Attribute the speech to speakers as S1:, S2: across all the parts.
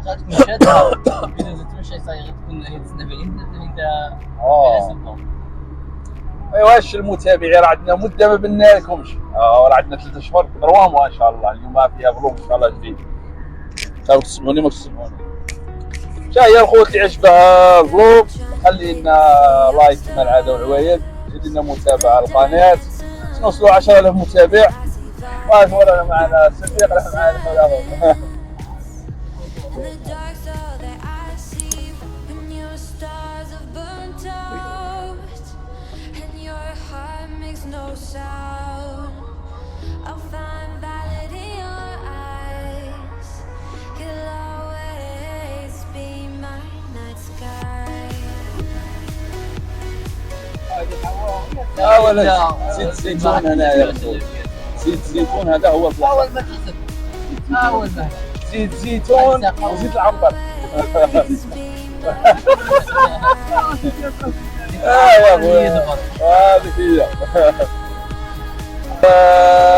S1: غتكون شاده اذا تمشي صايغ تكون تسنى بالين انت
S2: ايوا اش المتابعين راه عندنا مده ما بنا لكمش راه عندنا 3 اشهر 3 موا ان شاء الله. اليوم فيها فلوق ان شاء الله جديد. تاو تسمعوني ما تسمعوني. شا هي الخوت اللي عجبها الفلوق خلي لنا لايك كما العاده والعوايد. زيد لنا متابعه على القناه نوصلوا 10000 متابع. ولا معنا صديق راه معنا
S3: no sound. I'll find validity in your eyes. You'll always be my night sky.
S2: ولا زيت زيتون هنايا زيت زيتون هذا هو البلاصه.
S1: اول ما تحسب اول ما
S2: زيت زيتون وزيت العنبر. يا خويا هذيك هي.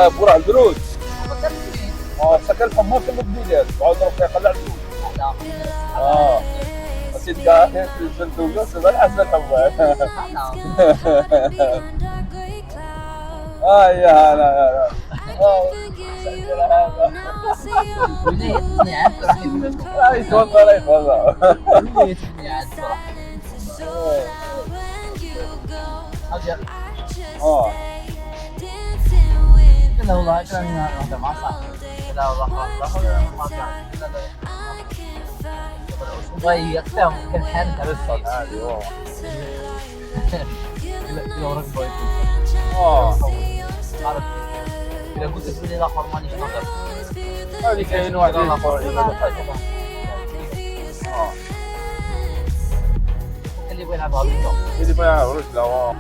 S2: بورع البرود سكن الحمار في البدايات وعاود راه يقلع الفلوس. نسيت كاع في الجندوله سبع الحسن الحمار. يا هلا يتفضل يتفضل.
S1: لا والله كان هذا ما صح. لا والله خلاص ما كان والله يقطع كان حارس على الصوت هذه لو ركبوا عارف إذا قلت لي لا حرماني شنو
S2: هذه كاين واحد
S1: اللي يبغى يلعب هذا
S2: اللي يبغى يلعب رجله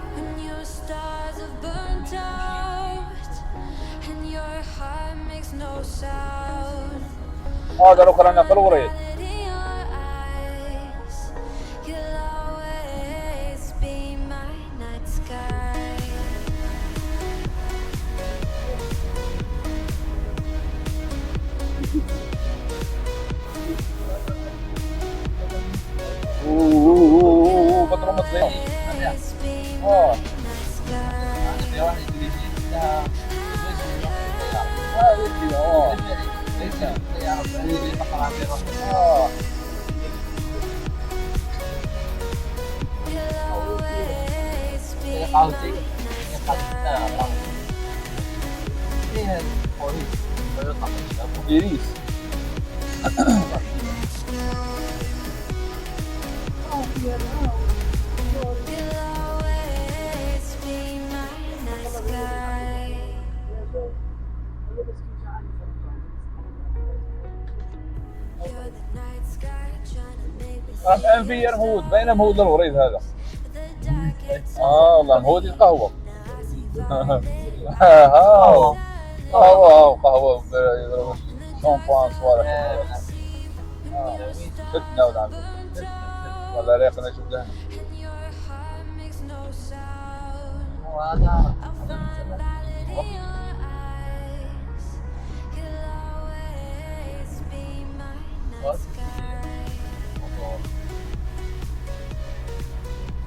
S2: هذا لو كان في الوريد بطرم الضيوف إيريس انفير مهود بين مهود الوريد هذا. والله مهود القهوه. قهوه شامبان صوالح. فتنا ولا عم ولا ريقنا شفناه.
S1: وهذا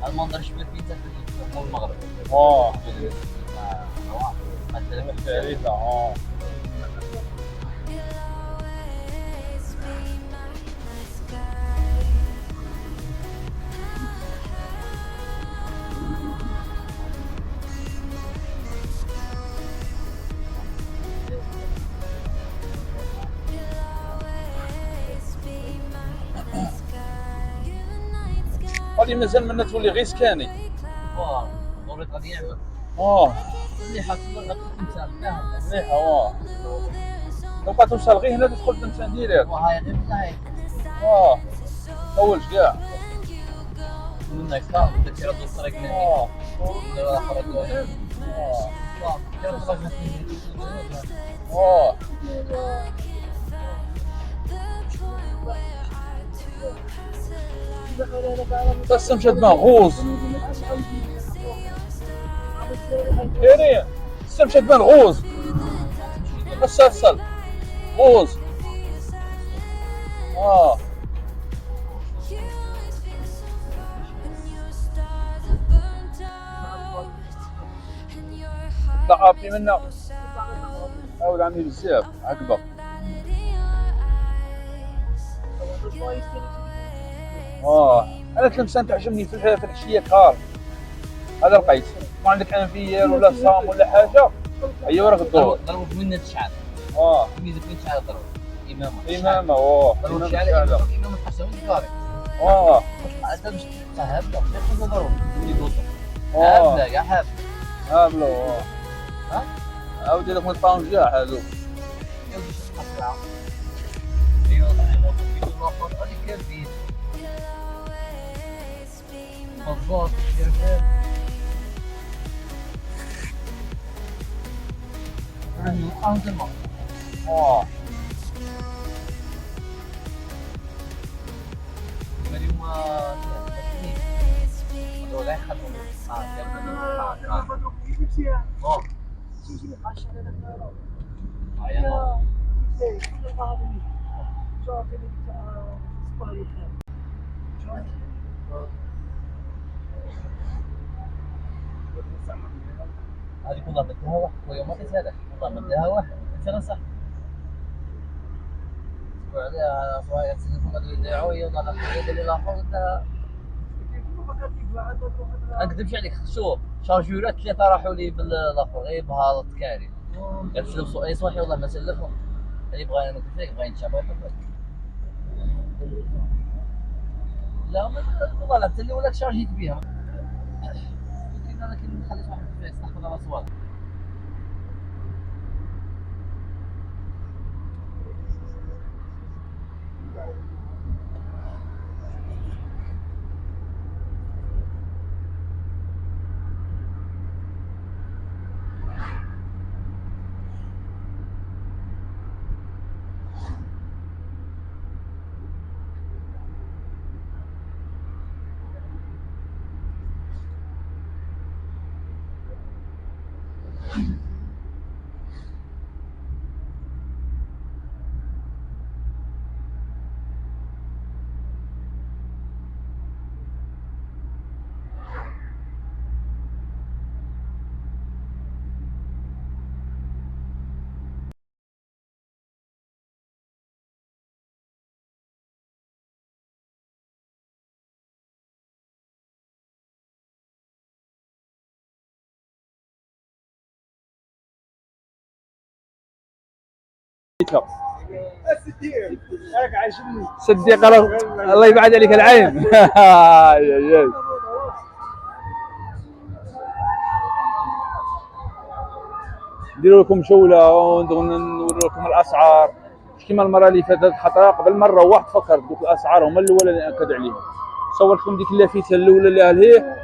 S1: المنظر شبه بيتزا في المغرب.
S2: مثلا هذه مازال منا تولي غير سكاني.
S1: ضروري غادي يعمل. مليحه تقدر تمثال
S2: مليحه. لو بغات توصل غير هنا تدخل تمثال ديريكت.
S1: هاي غير هاي.
S2: اول كاع.
S1: من هناك تسير الطريق هنا. لا خرج. بس مشات مع غوز كيرين مشات مع الغوز بس غوز
S3: You always feel so far when your stars are burnt out and your heart
S2: ضعف لي
S3: makes
S2: منه.
S3: no sound.
S2: حاول عمي بزاف عقبه.
S3: Valid in your eyes.
S2: انا تلمسان تعجبني في الحشيه كار. هذا القيس. ما عندك انفير ولا صام ولا حاجه؟ ايوه راك تدور.
S1: ضربوا منه تشعل. ميزه فين تشعل ضرب.
S2: امامه
S1: ضربوا تشعل امامه تحسهم دياري. انت مش تفهم لا مش ضرب. لا يا حبيبي.
S2: هابلو.
S1: ها؟
S2: اودي لك من طنجة هذو.
S1: مضبوط هذه كلها بدها واحد ويوم ما تسالك والله بدها واحد شنو صح عليها شويه تليفون ما يدعوا يلا ناخذ اللي الاخر انت اكذبش عليك شوف شارجورات ثلاثه راحوا لي بالاخر غير بهذا كاري قلت له اي صاحي والله ما سلفهم اللي يبغى انا قلت لك بغى يتشابه لا والله لا اللي ولا شارجيت بيها لكن نخلي واحد في يستحفظ على صوالح
S2: صديق الله يبعد عليك العين. نديروا لكم جوله ونوروا لكم الاسعار مش كيما المره اللي فاتت خاطر قبل مره واحد فكرت قلت الاسعار هما الاولى اللي ناكد عليهم صورت لكم ديك اللافته الاولى اللي هذه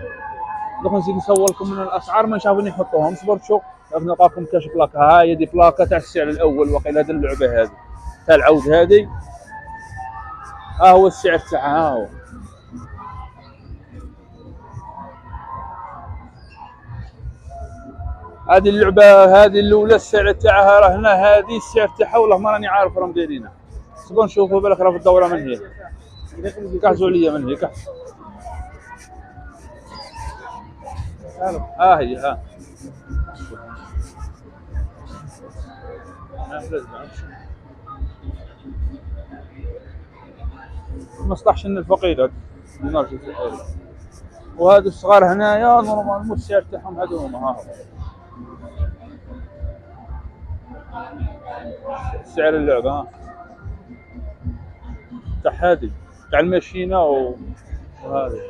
S2: دوك نزيد نصور لكم من الاسعار ما شافوني نحطوهم صبرت شوف راك نلقاكم كاش بلاكه ها هي دي بلاكه تاع السعر الاول وقيل هذه اللعبه هذه تاع العود هذه ها هو السعر تاعها ها هو هذه اللعبه هذه الاولى السعر تاعها راه هنا هذه السعر تاعها والله ما راني عارف راهم دايرينها صبر نشوفوا بالك راه في الدوره من هي كحزوا عليا من هي كحز ها هي ها 15 الفقير دينار جزائري وهذا الصغار هنايا نورمال مو السعر تاعهم هذو هما ها سعر اللعبه ها تاع هذه تاع الماشينه وهذه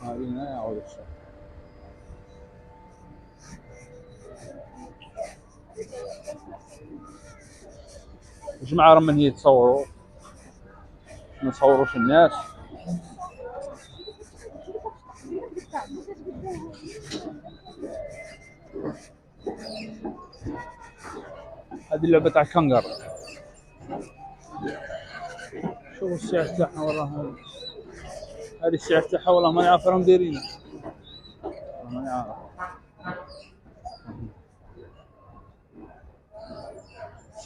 S2: هذه هنا يعود السعر جماعة من هي تصوروا ما نصوروش الناس هذه اللعبة تاع كانغر شوفوا السعر تاعها والله هذه السعر تاعها والله ما نعرف راهم دايرينها ما نعرف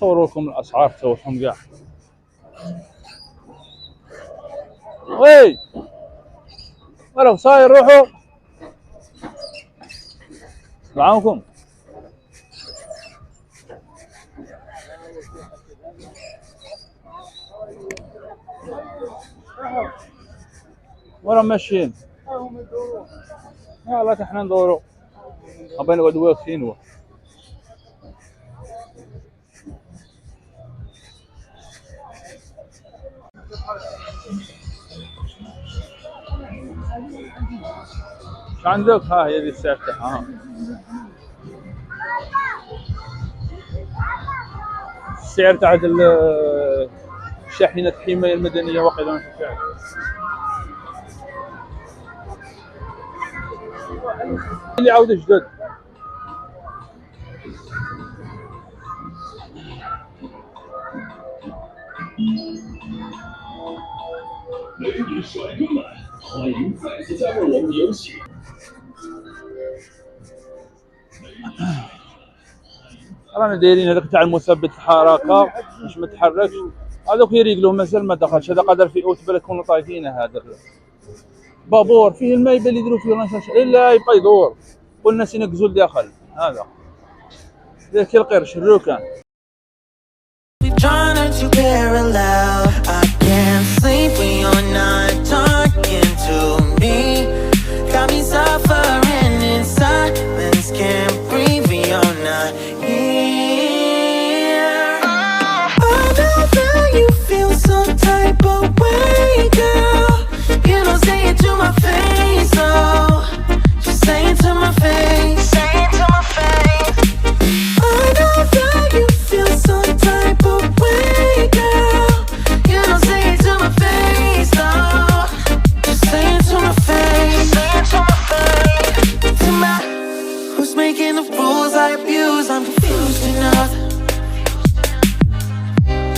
S2: صوروا لكم الاسعار توفهم كاع. وي ولو صاير روحوا معاكم. ورا ماشيين يلا احنا ندوروا نبغى نقعدوا واقفين. ايش عندك؟ ها هي دي الساعة تاعها. السعر تاع الشاحنة الحماية المدنية واقيلا في السعر. اللي عاود جدد.
S4: 美女帅哥们，欢迎再次加入我们的游戏。
S2: رانا دايرين هذاك تاع المثبت الحركه باش ما تحركش، هذوك يريقلوه مازال ما دخلش. هذا قدر في اوت بالك كونوا طايفينه. هذا بابور فيه الماء يبان يديروا فيه لانشاش الا يبقى يدور والناس ينقزوا لداخل. هذا ذاك القرش الروكان.
S5: Trying to parallel, I can't sleep when you're not talking to me. Got me suffering in silence, can't breathe when you're not here. I know that you feel some type of way, girl. You don't say it to my face, oh, just say it to my face, say it to my face. I know that you feel some type of way, girl. You don't say it to my face, oh, just say it to my face, say it to my face. To my, who's making the rules I abuse? I'm confused enough.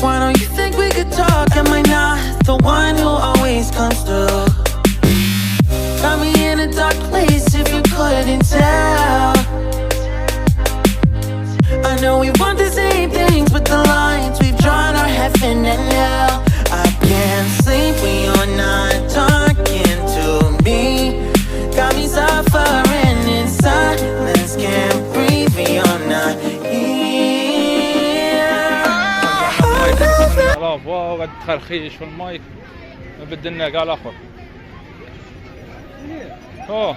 S5: Why don't you think we could talk? Am I not the one who always comes through? Got me in a dark place if you couldn't tell. I know we want the same things, but the lines we've drawn are heaven and hell. I can't sleep when you're not talking to me. Got me suffering in silence, can't breathe when you're not here.
S2: لا فوا قاعد تخرخيش في المايك ما بدلنا كاع الاخر. اوه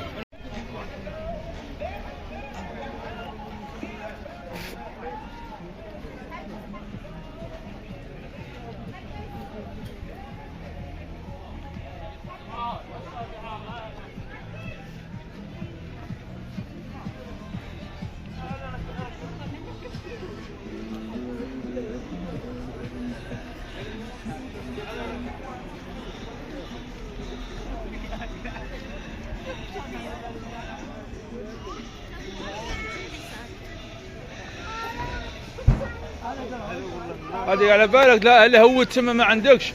S2: هذه على بالك. لا هل هو تما ما عندكش؟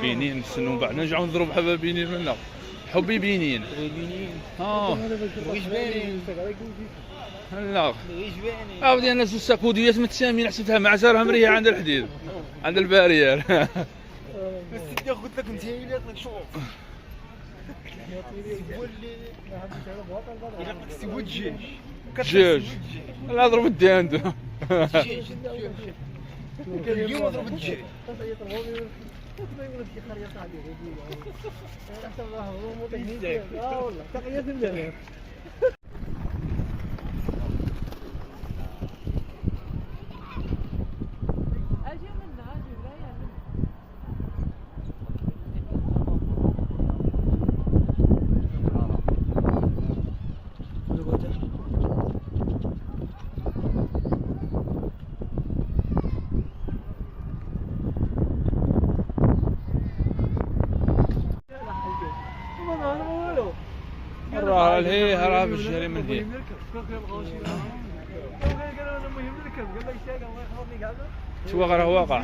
S2: بينين نستنوا بعد نرجعوا نضرب حبه بينين منا حبي بينين. لا عاودي انا زوج ساكوديات متسامين حسبتها معزرها مريه عند الحديد عند البارير.
S6: بس قلت لك انت اللي لك شوف سيبوا الدجاج
S2: دجاج. لا اضرب الدي عنده.
S6: اليوم اضرب الدجاج.
S2: راه هي راه بالجري من هي. شو غير واقع.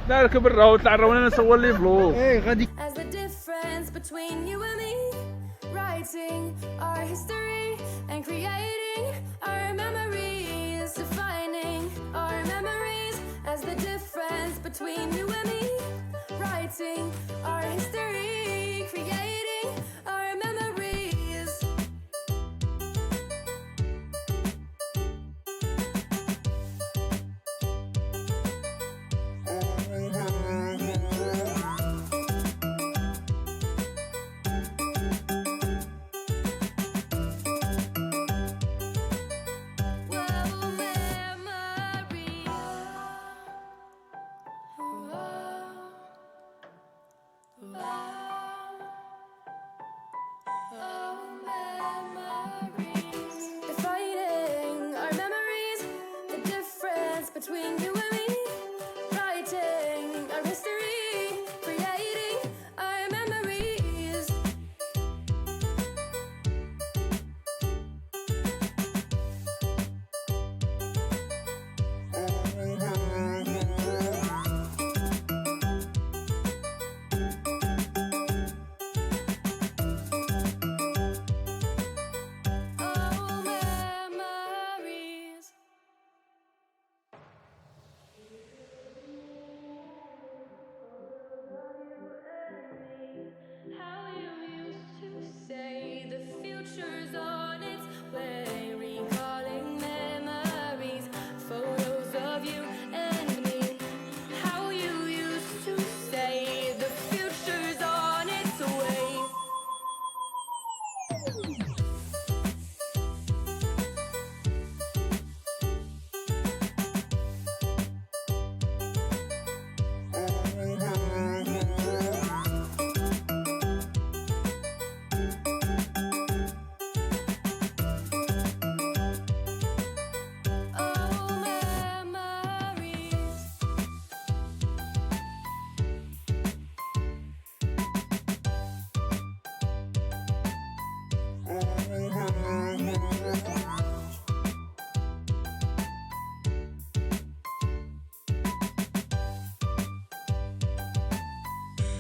S2: لا ركب الراو طلع الراو انا نصور لي فلوق.
S3: As the difference between you and me, writing our history and creating writing our history, creating our memories. Whoa, memories. Defining our memories, the difference between you and me. Writing our history, creating our memories. Oh, memories. How you used to say the future's on its way, recalling memories, photos of you and me. How you used to say the future's on its way. Oh, memories.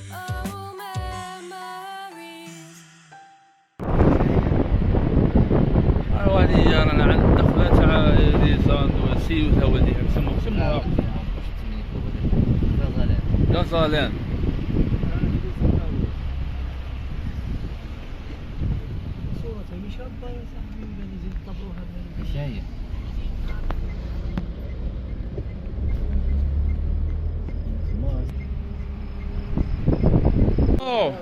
S3: Oh, memories.
S2: هذه رانا عند الدخله تاع لي زون سيوت هذه سموها غزالان.
S6: صورته مش شابه يا صاحبي قال يزيد طبروها
S1: ايش هي؟
S2: اوه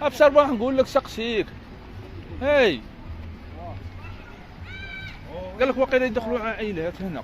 S2: ابصر باه نقول لك سقسيك. هاي قال لك واقيلا يدخلوا عائلات هنا.